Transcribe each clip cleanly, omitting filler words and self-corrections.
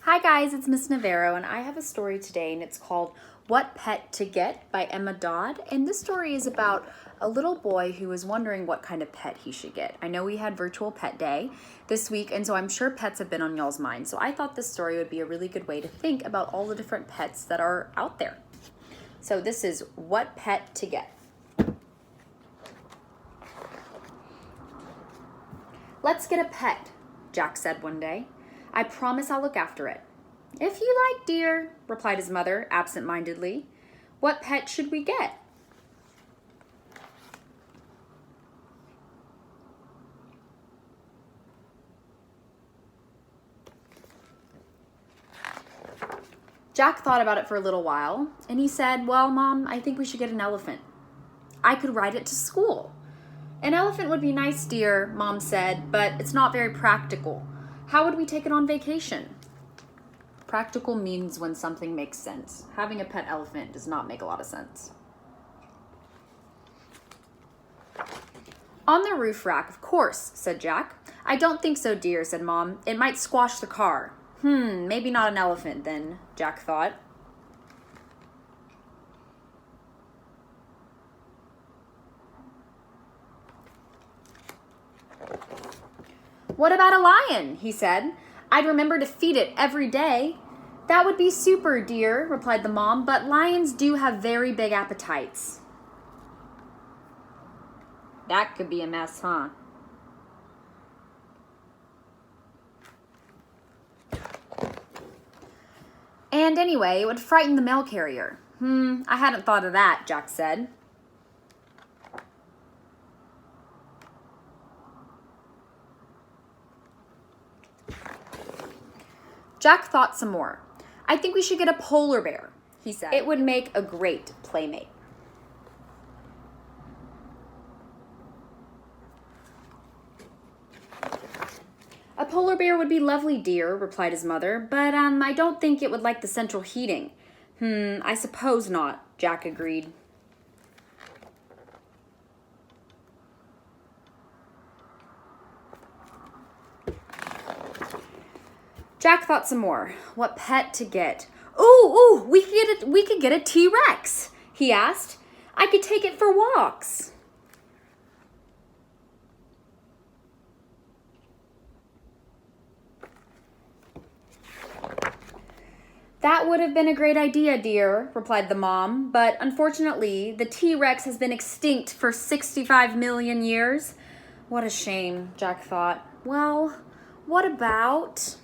Hi guys, it's Miss Navarro and I have a story today and it's called What Pet to Get by Emma Dodd. And this story is about a little boy who was wondering what kind of pet he should get. I know we had virtual pet day this week and so I'm sure pets have been on y'all's mind. So I thought this story would be a really good way to think about all the different pets that are out there. So this is What Pet to Get. Let's get a pet, Jack said one day. I promise I'll look after it. If you like, dear, replied his mother absent-mindedly. What pet should we get? Jack thought about it for a little while, and he said, well, Mom, I think we should get an elephant. I could ride it to school. An elephant would be nice, dear, Mom said, but it's not very practical. How would we take it on vacation? Practical means when something makes sense. Having a pet elephant does not make a lot of sense. On the roof rack, of course, said Jack. I don't think so, dear, said Mom. It might squash the car. Maybe not an elephant then, Jack thought. What about a lion? He said. I'd remember to feed it every day. That would be super, dear, replied the mom, but lions do have very big appetites. That could be a mess, huh? And anyway, it would frighten the mail carrier. I hadn't thought of that, Jack said. Jack thought some more. I think we should get a polar bear, he said. It would make a great playmate. A polar bear would be lovely, dear, replied his mother, but I don't think it would like the central heating. I suppose not, Jack agreed. Jack thought some more. What pet to get? Ooh, we could get a T-Rex, he asked. I could take it for walks. That would have been a great idea, dear, replied the mom, but unfortunately, the T-Rex has been extinct for 65 million years. What a shame, Jack thought. Well, what about...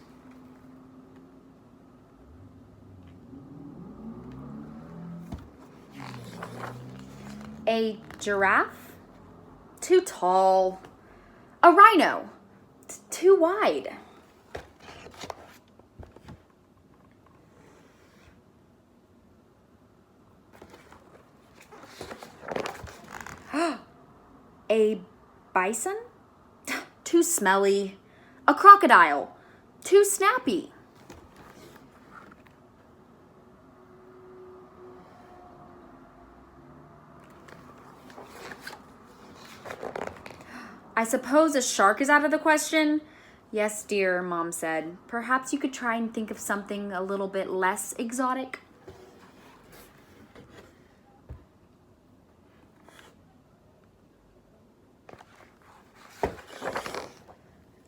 a giraffe? Too tall. A rhino? Too wide. A bison? Too smelly. A crocodile? Too snappy. I suppose a shark is out of the question? Yes, dear, Mom said. Perhaps you could try and think of something a little bit less exotic.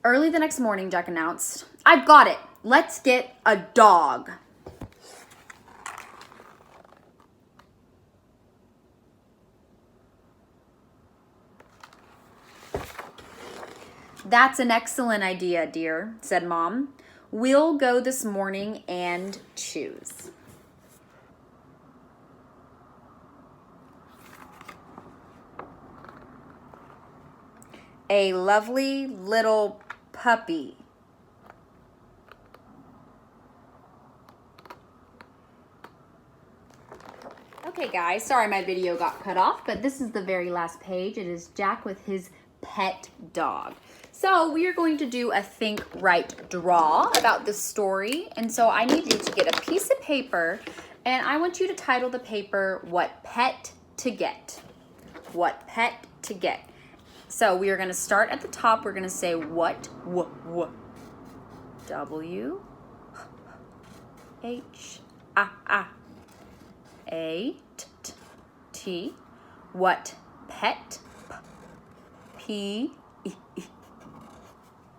Early the next morning, Jack announced, I've got it. Let's get a dog. That's an excellent idea, dear, said Mom. We'll go this morning and choose. A lovely little puppy. Okay, guys, sorry my video got cut off, but this is the very last page. It is Jack with his pet dog. So we are going to do a think, write, draw about this story. And so I need you to get a piece of paper and I want you to title the paper, What Pet to Get. What Pet to Get. So we are going to start at the top. We're going to say what, W, H, A, T. What pet? P,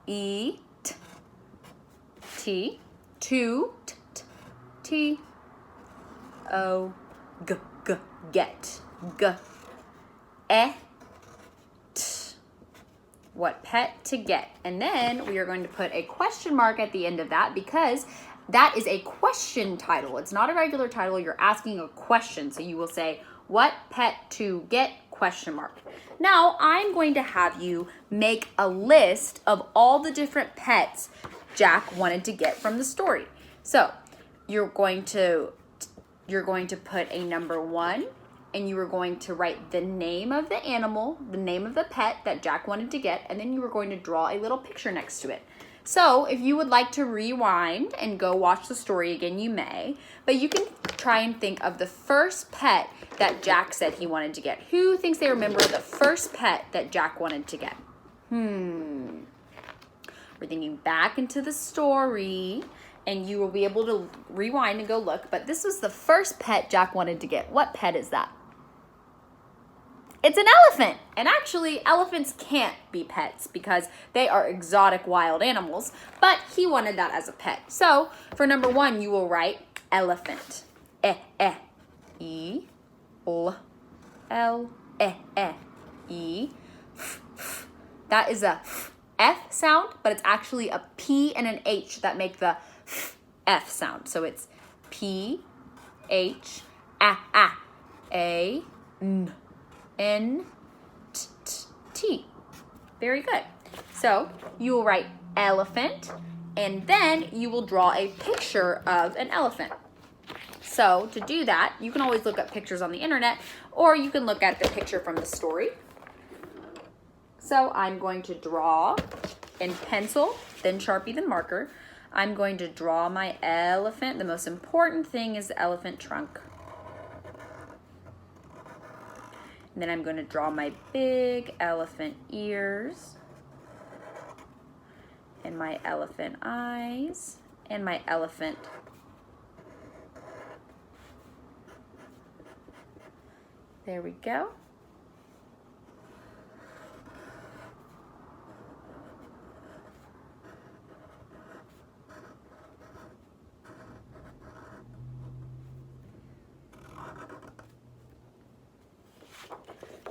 E, T. To, T. O, get. T. What pet to get? And then we are going to put a question mark at the end of that because that is a question title. It's not a regular title. You're asking a question. So you will say, what pet to get? Question mark. Now I'm going to have you make a list of all the different pets Jack wanted to get from the story. So you're going to put a number 1, and you are going to write the name of the animal, the name of the pet that Jack wanted to get, and then you are going to draw a little picture next to it. So if you would like to rewind and go watch the story again, you may, but you can try and think of the first pet that Jack said he wanted to get. Who thinks they remember the first pet that Jack wanted to get? We're thinking back into the story, and you will be able to rewind and go look, but this was the first pet Jack wanted to get. What pet is that? It's an elephant. And actually, elephants can't be pets because they are exotic wild animals, but he wanted that as a pet. So for number 1, you will write elephant. E, L, L, E. That is a F sound, but it's actually a P and an H that make the F sound. So it's P, H, A, N, T. Very good. So you will write elephant, and then you will draw a picture of an elephant. So to do that, you can always look up pictures on the internet, or you can look at the picture from the story. So I'm going to draw in pencil, then Sharpie, then marker. I'm going to draw my elephant. The most important thing is the elephant trunk. And then I'm going to draw my big elephant ears, and my elephant eyes, and my elephant. There we go.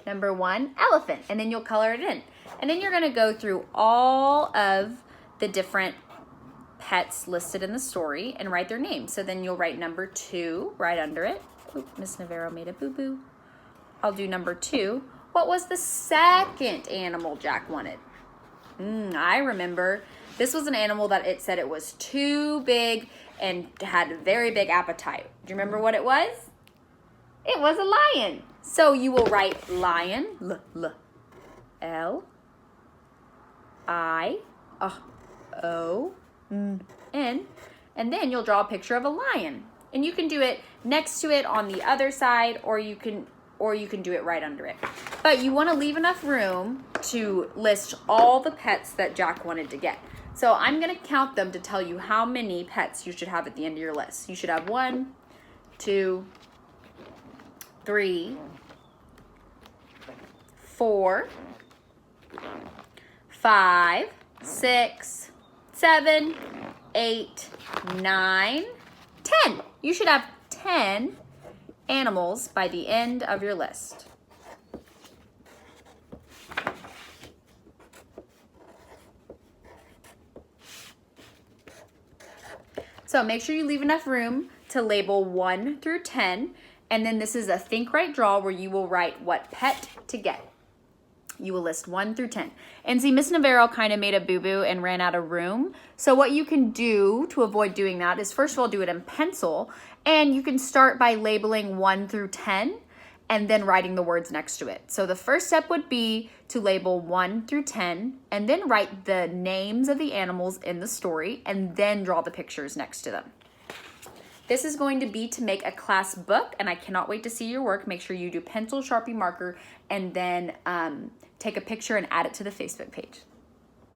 Number 1, elephant, and then you'll color it in. And then you're going to go through all of the different pets listed in the story and write their names. So then you'll write number 2 right under it. Oop, Miss Navarro made a boo-boo. I'll do number 2. What was the second animal Jack wanted? I remember. This was an animal that it said it was too big and had a very big appetite. Do you remember what it was? It was a lion. So you will write lion, L, I, O, N, and then you'll draw a picture of a lion. And you can do it next to it on the other side, or you can do it right under it. But you want to leave enough room to list all the pets that Jack wanted to get. So I'm going to count them to tell you how many pets you should have at the end of your list. You should have 1, 2, 3, 4, 5, 6, 7, 8, 9, 10. You should have 10 animals by the end of your list. So make sure you leave enough room to label 1 through 10. And then this is a think, write, draw where you will write what pet to get. You will list 1 through 10. And see, Miss Navarro kind of made a boo-boo and ran out of room. So what you can do to avoid doing that is first of all do it in pencil. And you can start by labeling 1 through 10 and then writing the words next to it. So the first step would be to label 1 through 10 and then write the names of the animals in the story and then draw the pictures next to them. This is going to be to make a class book, and I cannot wait to see your work. Make sure you do pencil, Sharpie, marker, and then take a picture and add it to the Facebook page.